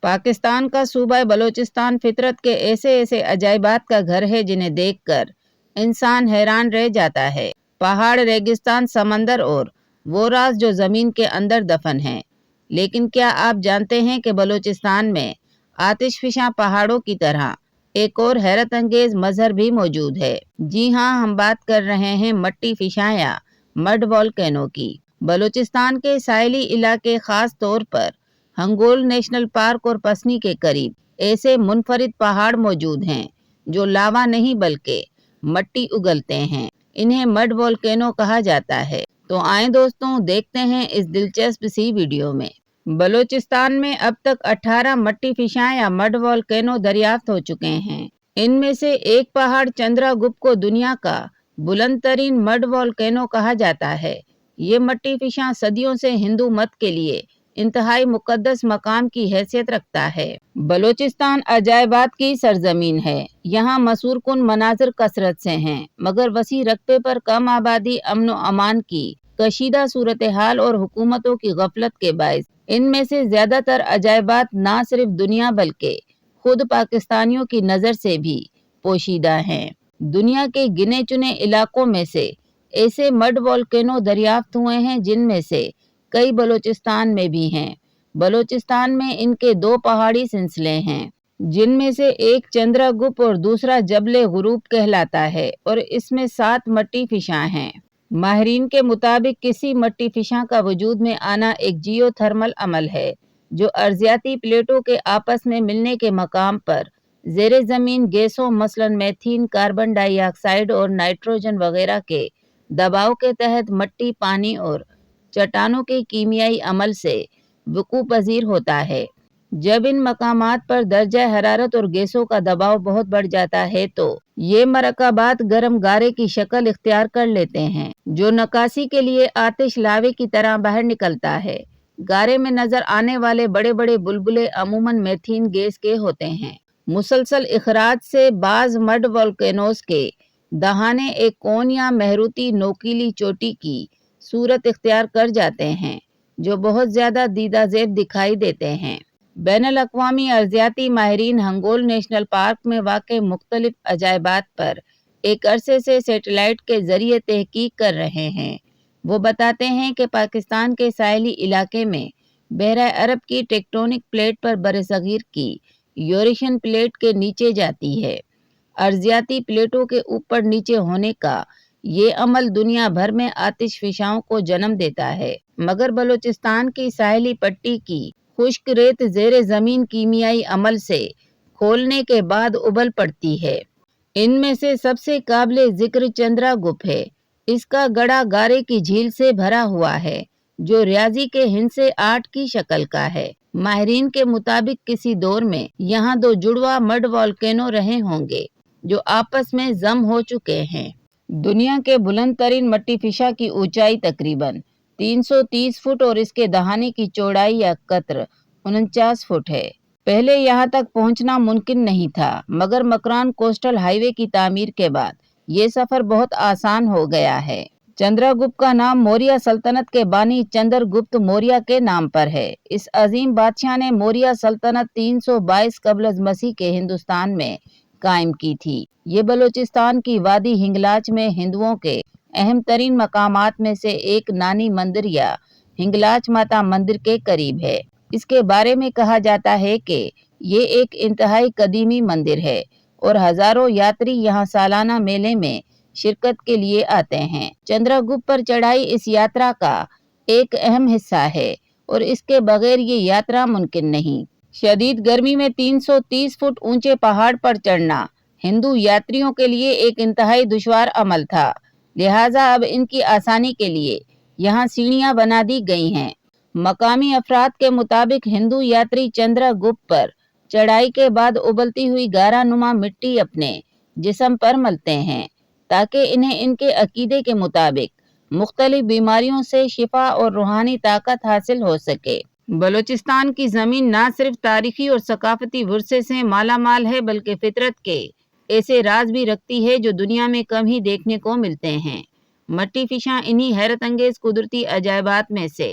पाकिस्तान का सूबा बलूचिस्तान फितरत के ऐसे ऐसे अजायबात का घर है जिन्हें देखकर इंसान हैरान रह जाता है। पहाड़, रेगिस्तान, समंदर और वो राज जो ज़मीन के अंदर दफन हैं। लेकिन क्या आप जानते हैं कि बलूचिस्तान में आतिशफिशा पहाड़ों की तरह एक और हैरत अंगेज मजहर भी मौजूद है। जी हाँ, हम बात कर रहे हैं मट्टी फिशा या मड वॉल्केनो की। बलूचिस्तान के साहिली इलाके, खास तौर पर हंगोल नेशनल पार्क और पसनी के करीब ऐसे मुनफरिद पहाड़ मौजूद हैं जो लावा नहीं बल्कि मट्टी उगलते हैं। इन्हें मड वॉल्केनो कहा जाता है। तो आए दोस्तों, देखते हैं इस दिलचस्प सी वीडियो में। बलूचिस्तान में अब तक 18 मट्टी फिशा या मड वॉल्केनो दरियाफ्त हो चुके हैं। इनमें से एक पहाड़ चंद्रागुप्त को दुनिया का बुलंद तरीन मड वॉल्केनो कहा जाता है। ये मट्टी फिशा सदियों से हिंदू मत के लिए इंतहाई मुकद्दस मकाम की हैसियत रखता है। बलूचिस्तान अजायबात की सरजमीन है। यहाँ मसूर कुन मनाजिर कसरत से हैं, मगर वसी रकबे पर कम आबादी, अमन व अमान की कशीदा सूरत हाल और हुकूमतों की गफलत के बायस इनमें से ज्यादातर अजायबात ना सिर्फ दुनिया बल्कि खुद पाकिस्तानियों की नज़र से भी पोशीदा हैं। दुनिया के गिने चुने इलाकों में से ऐसे मड वॉल्केनो दरियाफ्त हुए हैं जिनमें से कई बलूचिस्तान में भी हैं। बलूचिस्तान में इनके 2 पहाड़ी सिलसिले हैं, जिनमें से एक चंद्रागुप्त और दूसरा जबले गुरूब कहलाता है, और इसमें 7 मट्टी फिशा हैं। माहिरीन के मुताबिक किसी मट्टी फिशा का वजूद में आना एक जियोथर्मल अमल है जो अर्जियाती प्लेटों के आपस में मिलने के मकाम पर ज़ेरे ज़मीन गैसों मसलन मीथेन, कार्बन डाइऑक्साइड और नाइट्रोजन वगैरह के दबाव के तहत मट्टी, पानी और चट्टानों के कीमियाई अमल से वकूअ पजीर होता है। जब इन मकामात पर दर्जा हरारत और गैसों का दबाव बहुत बढ़ जाता है तो ये मरकबात गर्म गारे की शक्ल इख्तियार कर लेते हैं, जो नकासी के लिए आतिश लावे की तरह बाहर निकलता है। गारे में नजर आने वाले बड़े बड़े बुलबुले अमूमन मीथेन गैस के होते हैं। मुसलसल इखराज से बाज मड वोल्केनोस के दहाने एक कोन या महरूती नोकीली चोटी की सूरत इख्तियार कर जाते हैं, जो बहुत ज्यादा दीदा ज़ेब दिखाई देते हैं। बैनुल अक़वामी अर्जियाती माहिरीन हंगोल नेशनल पार्क में वाक़ मुख्तलिफ अजायबात पर एक अरसे से सैटेलाइट के जरिए तहकीक कर रहे हैं। वो बताते हैं कि पाकिस्तान के साहिली इलाके में बहरा अरब की टेक्टोनिक प्लेट पर बरसगीर की यूरेशियन प्लेट के नीचे जाती है। अर्जियाती प्लेटों के ऊपर नीचे होने का ये अमल दुनिया भर में आतिशफिशाओं को जन्म देता है, मगर बलूचिस्तान की साहिली पट्टी की खुश्क रेत ज़ेरे ज़मीन कीमियाई अमल से खोलने के बाद उबल पड़ती है। इनमें से सबसे काबिले जिक्र चंद्रागुप्त है। इसका गड़ा गारे की झील से भरा हुआ है, जो रियाजी के हिंद से 8 की शक्ल का है। माहिरीन के मुताबिक किसी दौर में यहाँ 2 जुड़वा मड वॉल्केनो रहे होंगे, जो आपस में जम हो चुके हैं। दुनिया के बुलंद तरीन मट्टी फिशा की ऊंचाई तकरीबन 330 फुट और इसके दहाने की चौड़ाई या कतर 49 फुट है। पहले यहाँ तक पहुँचना मुमकिन नहीं था, मगर मकरान कोस्टल हाईवे की तामीर के बाद ये सफर बहुत आसान हो गया है। चंद्रगुप्त का नाम मौर्य सल्तनत के बानी चंद्रगुप्त मौर्य के नाम पर है। इस अजीम बादशाह ने मौर्य सल्तनत 322 कबल मसीह के हिंदुस्तान में कायम की थी। ये बलूचिस्तान की वादी हिंगलाज में हिंदुओं के अहम तरीन मकामात में से एक नानी मंदिर या हिंगलाज माता मंदिर के करीब है। इसके बारे में कहा जाता है कि ये एक इंतहाई कदीमी मंदिर है और हजारों यात्री यहाँ सालाना मेले में शिरकत के लिए आते हैं। चंद्रगुप्त पर चढ़ाई इस यात्रा का एक अहम हिस्सा है और इसके बगैर ये यात्रा मुमकिन नहीं। शदीद गर्मी में 330 फुट ऊंचे पहाड़ पर चढ़ना हिंदू यात्रियों के लिए एक इंतहाई दुश्वार अमल था, लिहाजा अब इनकी आसानी के लिए यहाँ सीढ़ियाँ बना दी गई हैं। मकामी अफराद के मुताबिक हिंदू यात्री चंद्रगुप्त पर चढ़ाई के बाद उबलती हुई गारा नुमा मिट्टी अपने जिस्म पर मलते हैं ताकि इन्हें इनके अकीदे के मुताबिक मुख्तलिफ बीमारियों से शिफा और रूहानी ताकत हासिल हो सके। बलूचिस्तान की ज़मीन ना सिर्फ तारीखी और सकाफती विरसे से माला माल है, बल्कि फितरत के ऐसे राज भी रखती है जो दुनिया में कम ही देखने को मिलते हैं। मट्टी फिशा इन्हीं हैरत अंगेज कुदरती अजायबात में से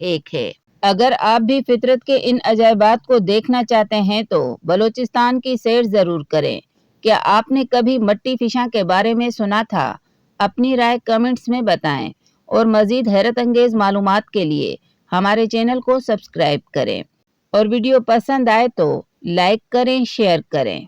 एक है। اگر آپ بھی فطرت کے ان عجائبات کو دیکھنا چاہتے ہیں تو بلوچستان کی سیر ضرور کریں۔ کیا آپ نے کبھی مٹی فشاں کے بارے میں سنا تھا؟ اپنی رائے کمنٹس میں بتائیں اور مزید حیرت انگیز معلومات کے لیے ہمارے چینل کو سبسکرائب کریں اور ویڈیو پسند آئے تو لائک کریں، شیئر کریں۔